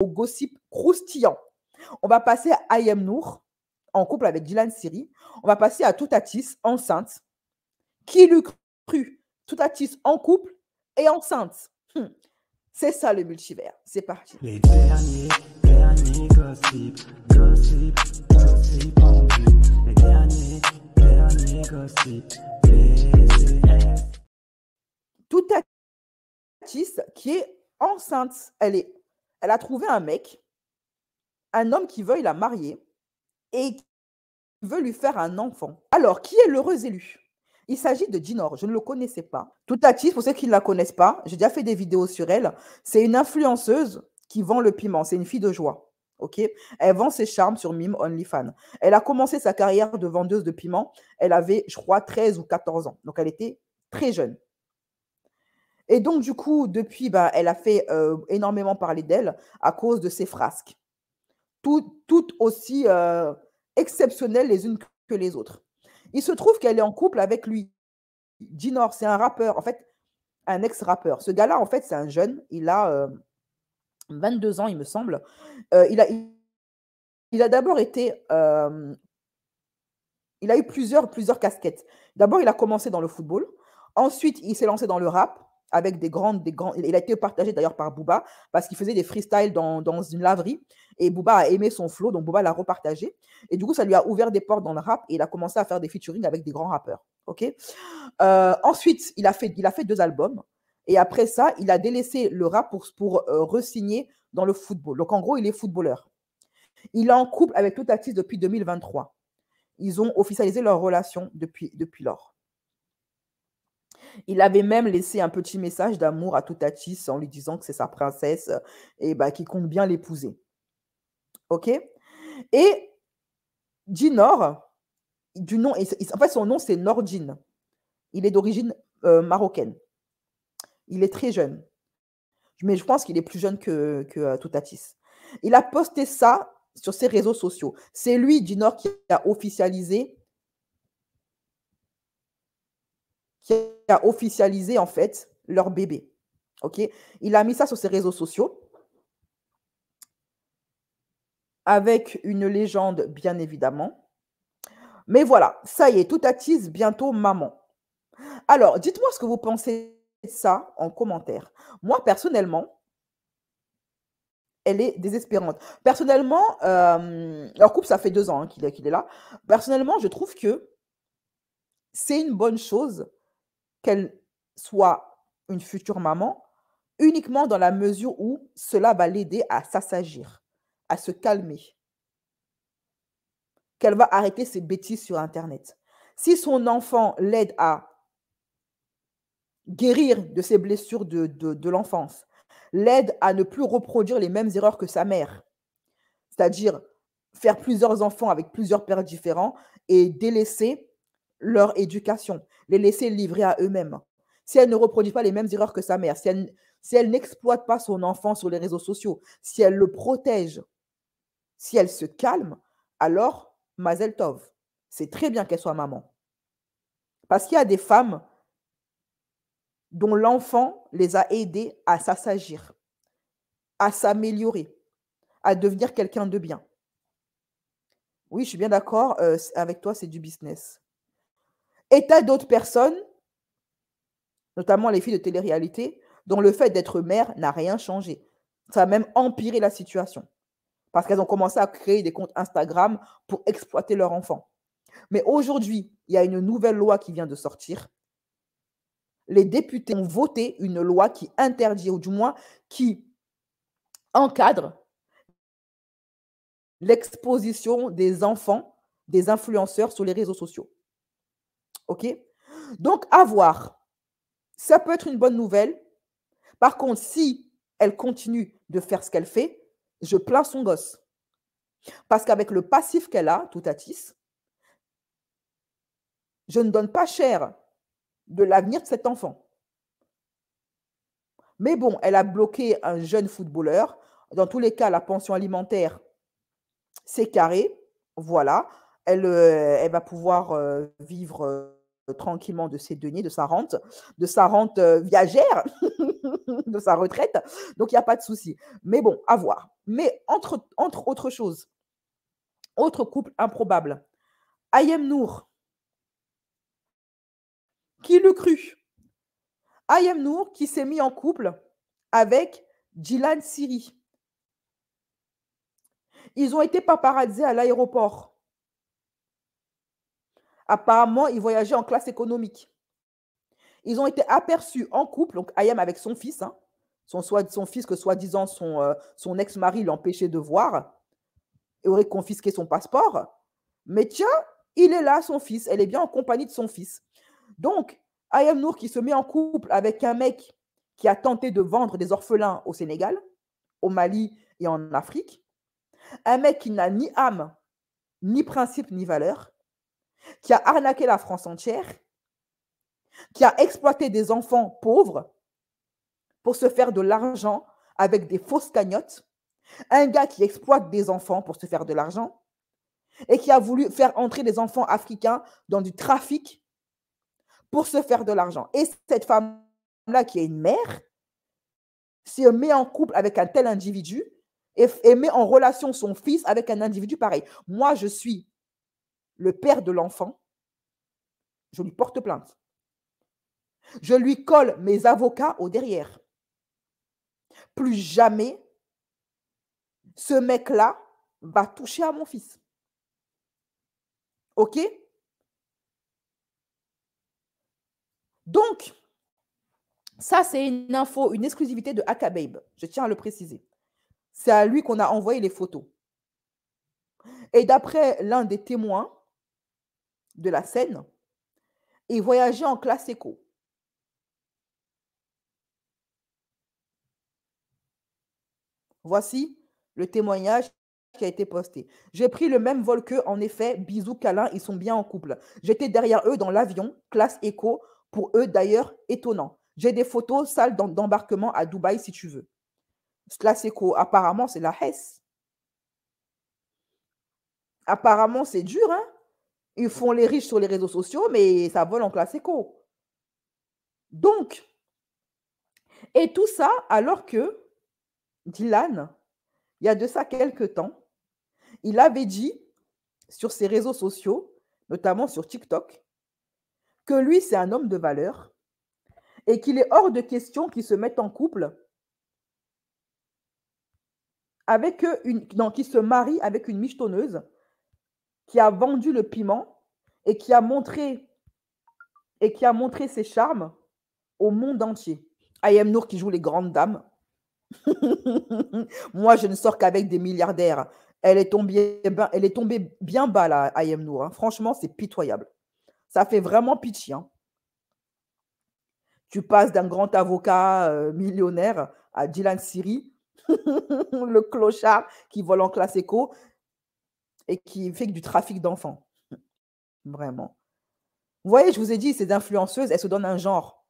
au gossip croustillant. On va passer à Ayem Nour, en couple avec Dylan Siri. On va passer à Toutatis, enceinte. Qui l'eût cru? Toutatis en couple et enceinte. C'est ça le multivers. C'est parti. Les derniers gossip en vue. Les derniers gossip, Toutatis qui est enceinte. Elle a trouvé un mec, un homme qui veuille la marier et qui veut lui faire un enfant. Alors, qui est l'heureux élu? Il s'agit de Jinor, je ne le connaissais pas. Toutatis, pour ceux qui ne la connaissent pas, j'ai déjà fait des vidéos sur elle. C'est une influenceuse qui vend le piment. C'est une fille de joie. Ok, elle vend ses charmes sur Mime OnlyFans. Elle a commencé sa carrière de vendeuse de piment. Elle avait, je crois, 13 ou 14 ans. Donc, elle était très jeune. Et donc, du coup, depuis, elle a fait énormément parler d'elle à cause de ses frasques. Toutes aussi exceptionnelles les unes que les autres. Il se trouve qu'elle est en couple avec lui. Jinor, c'est un rappeur, en fait, un ex-rappeur. Ce gars-là, en fait, c'est un jeune. Il a 22 ans, il me semble. Il a d'abord été. Il a eu plusieurs casquettes. D'abord, il a commencé dans le football. Ensuite, il s'est lancé dans le rap avec des grands. Il a été partagé d'ailleurs par Booba parce qu'il faisait des freestyles dans une laverie. Et Booba a aimé son flow, donc Booba l'a repartagé. Et du coup, ça lui a ouvert des portes dans le rap et il a commencé à faire des featuring avec des grands rappeurs. Ok. Ensuite, il a fait 2 albums. Et après ça, il a délaissé le rap pour re-signer dans le football. Donc, en gros, il est footballeur. Il est en couple avec Toutatis depuis 2023. Ils ont officialisé leur relation depuis lors. Il avait même laissé un petit message d'amour à Toutatis en lui disant que c'est sa princesse et qu'il compte bien l'épouser. Ok. Et Jinor, en fait, son nom, c'est Nordine. Il est d'origine marocaine. Il est très jeune. Mais je pense qu'il est plus jeune que Toutatis. Il a posté ça sur ses réseaux sociaux. C'est lui, Jinor, qui a officialisé en fait leur bébé. Ok. Il a mis ça sur ses réseaux sociaux avec une légende, bien évidemment. Mais voilà, ça y est, Toutatis, bientôt maman. Alors, dites-moi ce que vous pensez de ça en commentaire. Moi, personnellement, elle est désespérante. Personnellement, leur couple, ça fait 2 ans qu'il est là. Personnellement, je trouve que c'est une bonne chose qu'elle soit une future maman, uniquement dans la mesure où cela va l'aider à s'assagir, à se calmer, qu'elle va arrêter ses bêtises sur Internet. Si son enfant l'aide à guérir de ses blessures de l'enfance, l'aide à ne plus reproduire les mêmes erreurs que sa mère, c'est-à-dire faire plusieurs enfants avec plusieurs pères différents et délaisser leur éducation, les laisser livrer à eux-mêmes. Si elle ne reproduit pas les mêmes erreurs que sa mère, si elle n'exploite pas son enfant sur les réseaux sociaux, si elle le protège, si elle se calme, alors Mazel Tov. C'est très bien qu'elle soit maman. Parce qu'il y a des femmes dont l'enfant les a aidées à s'assagir, à s'améliorer, à devenir quelqu'un de bien. Oui, je suis bien d'accord avec toi, c'est du business. Et tu as d'autres personnes, notamment les filles de télé-réalité, dont le fait d'être mère n'a rien changé. Ça a même empiré la situation. Parce qu'elles ont commencé à créer des comptes Instagram pour exploiter leur enfant. Mais aujourd'hui, il y a une nouvelle loi qui vient de sortir. Les députés ont voté une loi qui interdit, ou du moins qui encadre l'exposition des enfants, des influenceurs sur les réseaux sociaux. OK? Donc, à voir. Ça peut être une bonne nouvelle. Par contre, si elle continue de faire ce qu'elle fait, je plains son gosse. Parce qu'avec le passif qu'elle a, Toutatis, je ne donne pas cher de l'avenir de cet enfant. Mais bon, elle a bloqué un jeune footballeur. Dans tous les cas, la pension alimentaire, c'est carré. Voilà. Elle va pouvoir vivre tranquillement de ses deniers, de sa rente viagère, de sa retraite. Donc, il n'y a pas de souci. Mais bon, à voir. Mais entre autres choses, autre couple improbable, Ayem Nour, qui l'eût cru? Ayem Nour qui s'est mis en couple avec Djilan Siri. Ils ont été paparazzés à l'aéroport. Apparemment, ils voyageaient en classe économique. Ils ont été aperçus en couple, donc Ayem avec son fils, hein, son fils que soi-disant son ex-mari l'empêchait de voir et aurait confisqué son passeport. Mais tiens, il est là, son fils. Elle est bien en compagnie de son fils. Donc, Ayem Nour qui se met en couple avec un mec qui a tenté de vendre des orphelins au Sénégal, au Mali et en Afrique. Un mec qui n'a ni âme, ni principe, ni valeur, qui a arnaqué la France entière, qui a exploité des enfants pauvres pour se faire de l'argent avec des fausses cagnottes, un gars qui exploite des enfants pour se faire de l'argent et qui a voulu faire entrer des enfants africains dans du trafic pour se faire de l'argent. Et cette femme-là, qui est une mère, se met en couple avec un tel individu et met en relation son fils avec un individu pareil. Moi, je suis le père de l'enfant, je lui porte plainte. Je lui colle mes avocats au derrière. Plus jamais ce mec-là va toucher à mon fils. OK? Donc, ça, c'est une info, une exclusivité de Akababe. Je tiens à le préciser. C'est à lui qu'on a envoyé les photos. Et d'après l'un des témoins de la scène, il voyageait en classe éco. Voici le témoignage qui a été posté. J'ai pris le même vol qu'eux, en effet, bisous, câlins, ils sont bien en couple. J'étais derrière eux dans l'avion, classe éco, pour eux d'ailleurs étonnant. J'ai des photos, salle d'embarquement à Dubaï si tu veux. Classe éco, apparemment, c'est la Hesse. Apparemment, c'est dur, hein? Ils font les riches sur les réseaux sociaux, mais ça vole en classe éco. Donc, et tout ça alors que Dylan, il y a de ça quelques temps, il avait dit sur ses réseaux sociaux, notamment sur TikTok, que lui, c'est un homme de valeur et qu'il est hors de question qu'il se mette en couple avec qu'il se marie avec une michetonneuse qui a vendu le piment et qui a montré ses charmes au monde entier. Ayem Nour qui joue les grandes dames. Moi, je ne sors qu'avec des milliardaires. Elle est tombée bien bas, là, Ayem Nour. Hein. Franchement, c'est pitoyable. Ça fait vraiment pitié. Hein. Tu passes d'un grand avocat millionnaire à Djilan Siri, le clochard qui vole en classe éco et qui fait du trafic d'enfants. Vraiment. Vous voyez, je vous ai dit, ces influenceuses, elles se donnent un genre.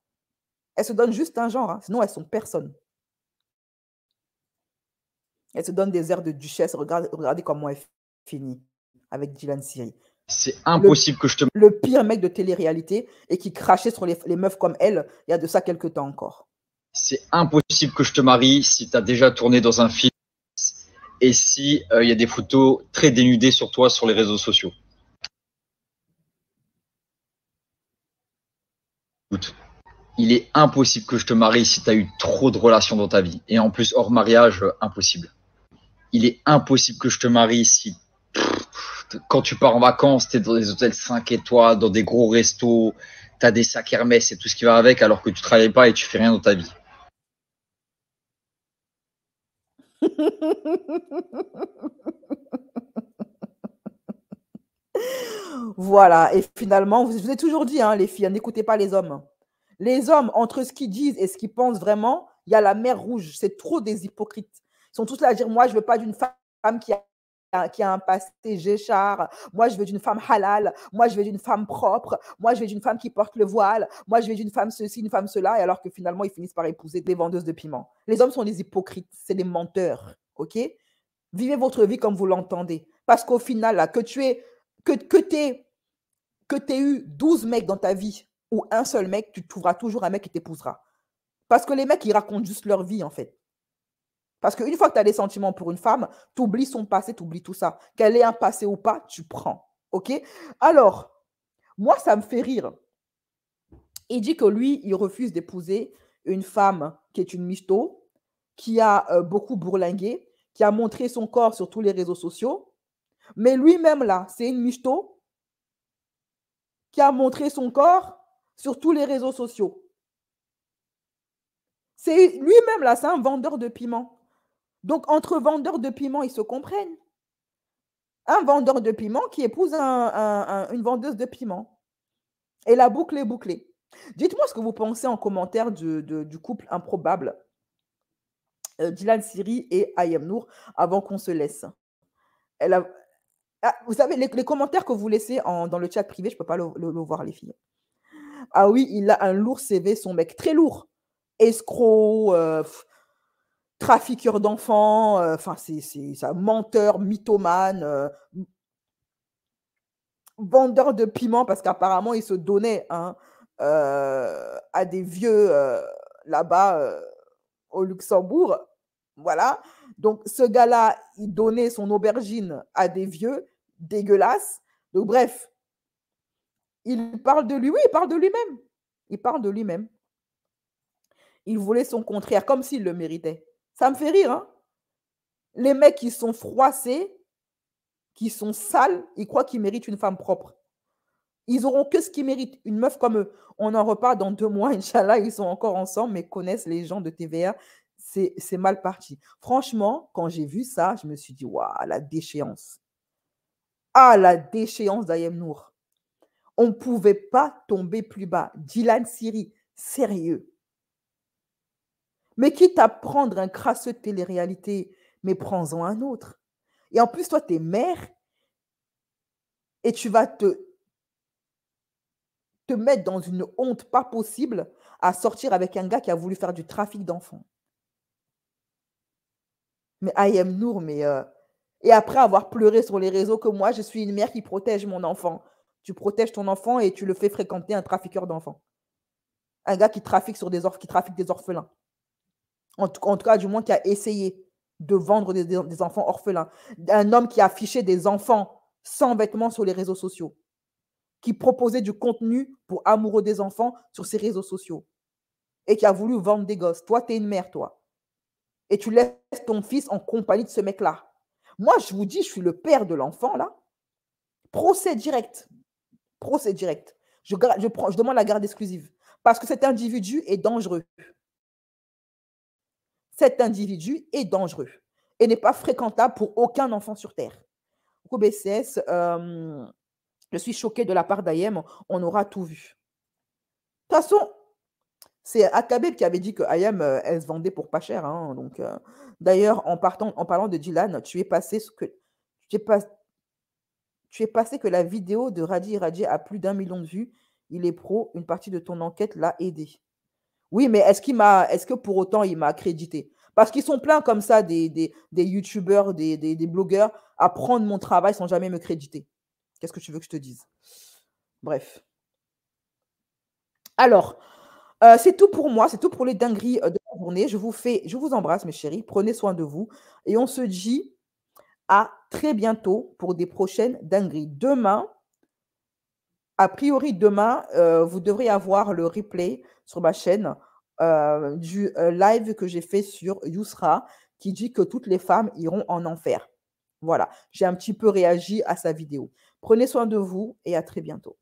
Elles se donnent juste un genre. Hein. Sinon, elles sont personne. Elle se donne des airs de duchesse. Regardez comment elle finit avec Djilan Siri. C'est impossible que je te... Le pire mec de télé-réalité et qui crachait sur les meufs comme elle il y a de ça quelques temps encore. C'est impossible que je te marie si tu as déjà tourné dans un film et si y a des photos très dénudées sur toi sur les réseaux sociaux. Écoute, il est impossible que je te marie si tu as eu trop de relations dans ta vie. Et en plus, hors mariage, impossible. Il est impossible que je te marie si... Quand tu pars en vacances, tu es dans des hôtels 5 étoiles, dans des gros restos, tu as des sacs Hermès et tout ce qui va avec, alors que tu travailles pas et tu fais rien dans ta vie. Voilà, et finalement, je vous ai toujours dit, hein, les filles, n'écoutez pas les hommes. Les hommes, entre ce qu'ils disent et ce qu'ils pensent vraiment, il y a la mer rouge. C'est trop des hypocrites. Ils sont tous là à dire, moi, je ne veux pas d'une femme qui a un passé géchard. Moi, je veux d'une femme halal. Moi, je veux d'une femme propre. Moi, je veux d'une femme qui porte le voile. Moi, je veux d'une femme ceci, une femme cela. Et alors que finalement, ils finissent par épouser des vendeuses de piment. Les hommes sont des hypocrites. C'est des menteurs. OK? Vivez votre vie comme vous l'entendez. Parce qu'au final, là, que tu aies que tu aies eu 12 mecs dans ta vie ou un seul mec, tu trouveras toujours un mec qui t'épousera. Parce que les mecs, ils racontent juste leur vie, en fait. Parce qu'une fois que tu as des sentiments pour une femme, tu oublies son passé, tu oublies tout ça. Qu'elle ait un passé ou pas, tu prends. OK? Alors, moi, ça me fait rire. Il dit que lui, il refuse d'épouser une femme qui est une michto, qui a beaucoup bourlingué, qui a montré son corps sur tous les réseaux sociaux. Mais lui-même, là, c'est une michto qui a montré son corps sur tous les réseaux sociaux. C'est lui-même, là, c'est un vendeur de piment. Donc, entre vendeurs de piment, ils se comprennent. Un vendeur de piment qui épouse une vendeuse de piment. Et la boucle est bouclée. Dites-moi ce que vous pensez en commentaire du couple improbable Dylan Siri et Ayem Nour avant qu'on se laisse. Vous savez, les commentaires que vous laissez dans le chat privé, je ne peux pas le voir, les filles. Ah oui, il a un lourd CV, son mec. Très lourd. Escroc, trafiqueur d'enfants, enfin, c'est un menteur, mythomane, vendeur de piment, parce qu'apparemment, il se donnait à des vieux là-bas au Luxembourg. Voilà. Donc, ce gars-là, il donnait son aubergine à des vieux dégueulasses. Donc, bref, il parle de lui. Oui, il parle de lui-même. Il parle de lui-même. Il voulait son contraire, comme s'il le méritait. Ça me fait rire, hein? Les mecs qui sont froissés, qui sont sales, ils croient qu'ils méritent une femme propre. Ils auront que ce qu'ils méritent. Une meuf comme eux. On en reparle dans 2 mois, Inch'Allah, ils sont encore ensemble, mais connaissent les gens de TVA. C'est mal parti. Franchement, quand j'ai vu ça, je me suis dit, waouh, la déchéance. Ah, la déchéance d'Ayem Nour. On ne pouvait pas tomber plus bas. Dylan Siri, sérieux. Mais quitte à prendre un crasseux de télé-réalité, mais prends-en un autre. Et en plus, toi, tu es mère et tu vas te mettre dans une honte pas possible à sortir avec un gars qui a voulu faire du trafic d'enfants. Mais Ayem Nour, et après avoir pleuré sur les réseaux que moi, je suis une mère qui protège mon enfant. Tu protèges ton enfant et tu le fais fréquenter un trafiqueur d'enfants. Un gars qui trafique qui trafique des orphelins. En tout cas, du moins, qui a essayé de vendre des enfants orphelins. Un homme qui a affiché des enfants sans vêtements sur les réseaux sociaux. Qui proposait du contenu pour amoureux des enfants sur ses réseaux sociaux. Et qui a voulu vendre des gosses. Toi, tu es une mère, toi. Et tu laisses ton fils en compagnie de ce mec-là. Moi, je vous dis, je suis le père de l'enfant, là. Procès direct. Procès direct. Je demande la garde exclusive. Parce que cet individu est dangereux. Cet individu est dangereux. Et n'est pas fréquentable pour aucun enfant sur Terre. Coucou BCS, je suis choquée de la part d'Ayem. On aura tout vu. De toute façon, c'est Akabeb qui avait dit que Ayem, elle se vendait pour pas cher. Hein, donc, d'ailleurs, en parlant de Dylan, tu es passé que la vidéo de Radi a plus d'1 million de vues. Il est pro. Une partie de ton enquête l'a aidé. Oui, mais est-ce que pour autant il m'a accrédité? Parce qu'ils sont pleins comme ça, des youtubeurs, des blogueurs, à prendre mon travail sans jamais me créditer. Qu'est-ce que tu veux que je te dise? Bref. Alors, c'est tout pour moi, c'est tout pour les dingueries de la journée. Je vous embrasse, mes chéris. Prenez soin de vous. Et on se dit à très bientôt pour des prochaines dingueries. Demain, a priori, demain, vous devrez avoir le replay sur ma chaîne du live que j'ai fait sur Yousra qui dit que toutes les femmes iront en enfer. Voilà, j'ai un petit peu réagi à sa vidéo. Prenez soin de vous et à très bientôt.